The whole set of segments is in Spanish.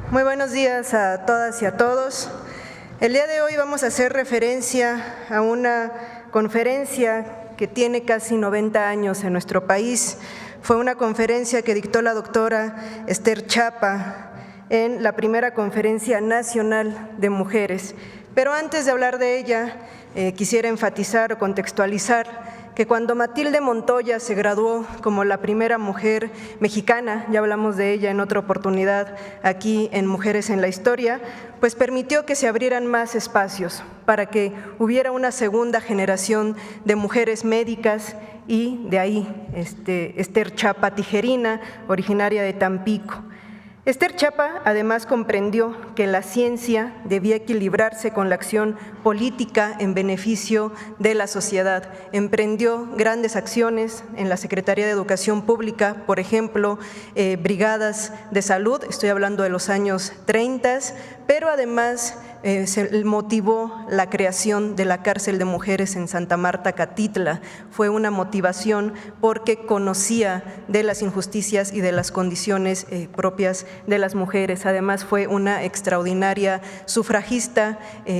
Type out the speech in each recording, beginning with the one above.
Muy buenos días a todas y a todos. El día de hoy vamos a hacer referencia a una conferencia que tiene casi 90 años en nuestro país. Fue una conferencia que dictó la doctora Esther Chapa en la primera Conferencia Nacional de Mujeres. Pero antes de hablar de ella, quisiera enfatizar o contextualizar que cuando Matilde Montoya se graduó como la primera mujer mexicana, ya hablamos de ella en otra oportunidad aquí en Mujeres en la Historia, pues permitió que se abrieran más espacios para que hubiera una segunda generación de mujeres médicas y de ahí Esther Chapa Tijerina, originaria de Tampico. Esther Chapa además comprendió que la ciencia debía equilibrarse con la acción política en beneficio de la sociedad. Emprendió grandes acciones en la Secretaría de Educación Pública, por ejemplo, brigadas de salud, estoy hablando de los años 30, pero además se motivó la creación de la cárcel de mujeres en Santa Marta, Catitla. Fue una motivación porque conocía de las injusticias y de las condiciones propias de las mujeres. Además fue una extraordinaria sufragista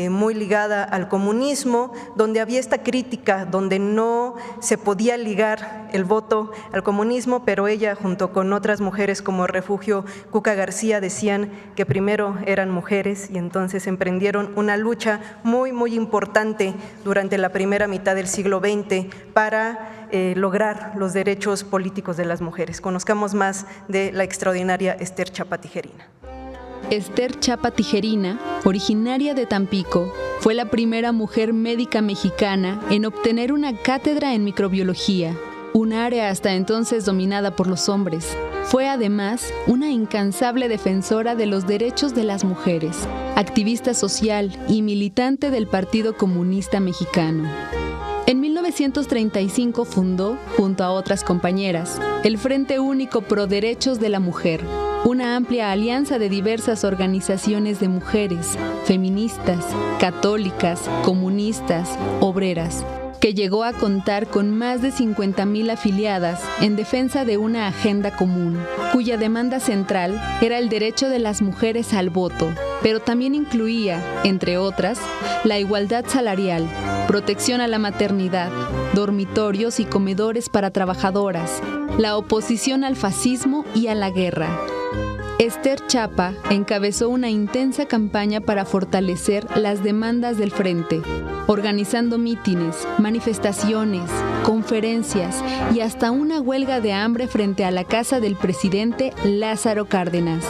muy ligada al comunismo, donde había esta crítica, donde no se podía ligar el voto al comunismo, pero ella junto con otras mujeres como Refugio Cuca García decían que primero eran mujeres y entonces emprendieron una lucha muy importante durante la primera mitad del siglo XX para lograr los derechos políticos de las mujeres. Conozcamos más de la extraordinaria Esther Chapa Tijerina. Esther Chapa Tijerina, originaria de Tampico, fue la primera mujer médica mexicana en obtener una cátedra en microbiología, un área hasta entonces dominada por los hombres. Fue además una incansable defensora de los derechos de las mujeres, activista social y militante del Partido Comunista Mexicano. En 1935 fundó, junto a otras compañeras, el Frente Único Pro Derechos de la Mujer, una amplia alianza de diversas organizaciones de mujeres, feministas, católicas, comunistas, obreras, que llegó a contar con más de 50,000 afiliadas en defensa de una agenda común, cuya demanda central era el derecho de las mujeres al voto, pero también incluía, entre otras, la igualdad salarial, protección a la maternidad, dormitorios y comedores para trabajadoras, la oposición al fascismo y a la guerra. Esther Chapa encabezó una intensa campaña para fortalecer las demandas del Frente, organizando mítines, manifestaciones, conferencias y hasta una huelga de hambre frente a la casa del presidente Lázaro Cárdenas.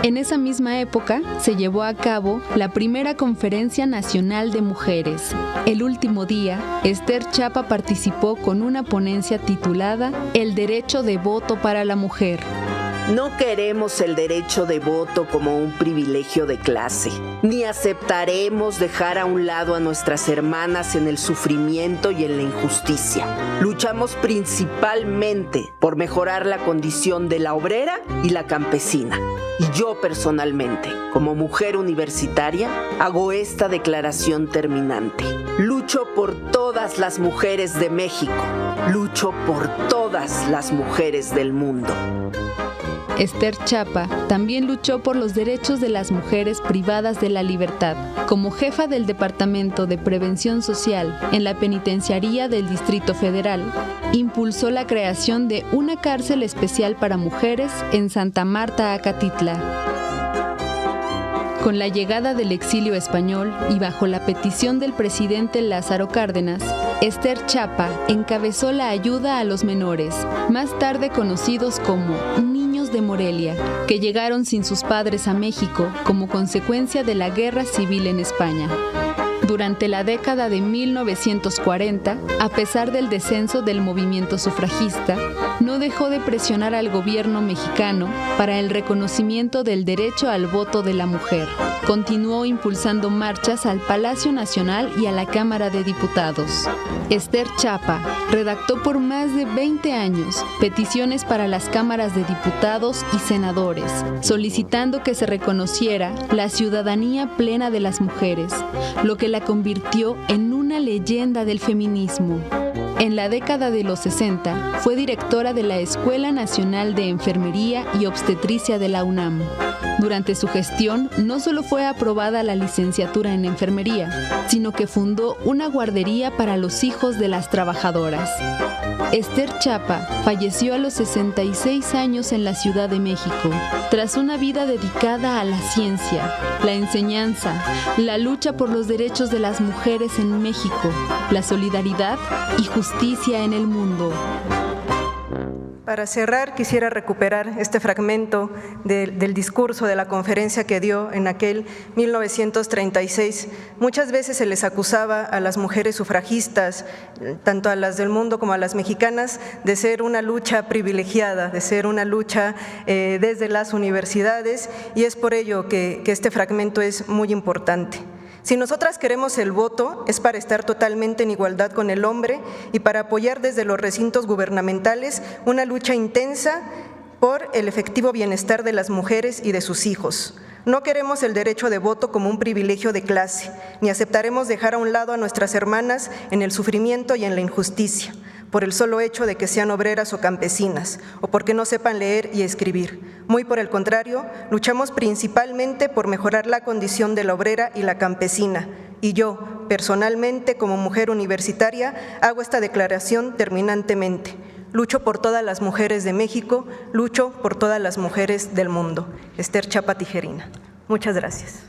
En esa misma época se llevó a cabo la primera Conferencia Nacional de Mujeres. El último día, Esther Chapa participó con una ponencia titulada El derecho de voto para la mujer. No queremos el derecho de voto como un privilegio de clase, ni aceptaremos dejar a un lado a nuestras hermanas en el sufrimiento y en la injusticia. Luchamos principalmente por mejorar la condición de la obrera y la campesina. Y yo personalmente, como mujer universitaria, hago esta declaración terminante. Lucho por todas las mujeres de México. Lucho por todas las mujeres del mundo. Esther Chapa también luchó por los derechos de las mujeres privadas de la libertad. Como jefa del Departamento de Prevención Social en la Penitenciaría del Distrito Federal, impulsó la creación de una cárcel especial para mujeres en Santa Marta, Acatitla. Con la llegada del exilio español y bajo la petición del presidente Lázaro Cárdenas, Esther Chapa encabezó la ayuda a los menores, más tarde conocidos como niños de Morelia, que llegaron sin sus padres a México como consecuencia de la Guerra Civil en España. Durante la década de 1940, a pesar del descenso del movimiento sufragista, no dejó de presionar al gobierno mexicano para el reconocimiento del derecho al voto de la mujer. Continuó impulsando marchas al Palacio Nacional y a la Cámara de Diputados. Esther Chapa redactó por más de 20 años peticiones para las cámaras de diputados y senadores, solicitando que se reconociera la ciudadanía plena de las mujeres, lo que la convirtió en una leyenda del feminismo. En la década de los 60, fue directora de la Escuela Nacional de Enfermería y Obstetricia de la UNAM. Durante su gestión, no solo fue aprobada la licenciatura en enfermería, sino que fundó una guardería para los hijos de las trabajadoras. Esther Chapa falleció a los 66 años en la Ciudad de México, tras una vida dedicada a la ciencia, la enseñanza, la lucha por los derechos de las mujeres en México, la solidaridad y justicia en el mundo. Para cerrar, quisiera recuperar este fragmento del discurso de la conferencia que dio en aquel 1936. Muchas veces se les acusaba a las mujeres sufragistas, tanto a las del mundo como a las mexicanas, de ser una lucha privilegiada, de ser una lucha desde las universidades, y es por ello que este fragmento es muy importante. Si nosotras queremos el voto, es para estar totalmente en igualdad con el hombre y para apoyar desde los recintos gubernamentales una lucha intensa por el efectivo bienestar de las mujeres y de sus hijos. No queremos el derecho de voto como un privilegio de clase, ni aceptaremos dejar a un lado a nuestras hermanas en el sufrimiento y en la injusticia, por el solo hecho de que sean obreras o campesinas, o porque no sepan leer y escribir. Muy por el contrario, luchamos principalmente por mejorar la condición de la obrera y la campesina. Y yo, personalmente, como mujer universitaria, hago esta declaración terminantemente. Lucho por todas las mujeres de México, lucho por todas las mujeres del mundo. Esther Chapa Tijerina. Muchas gracias.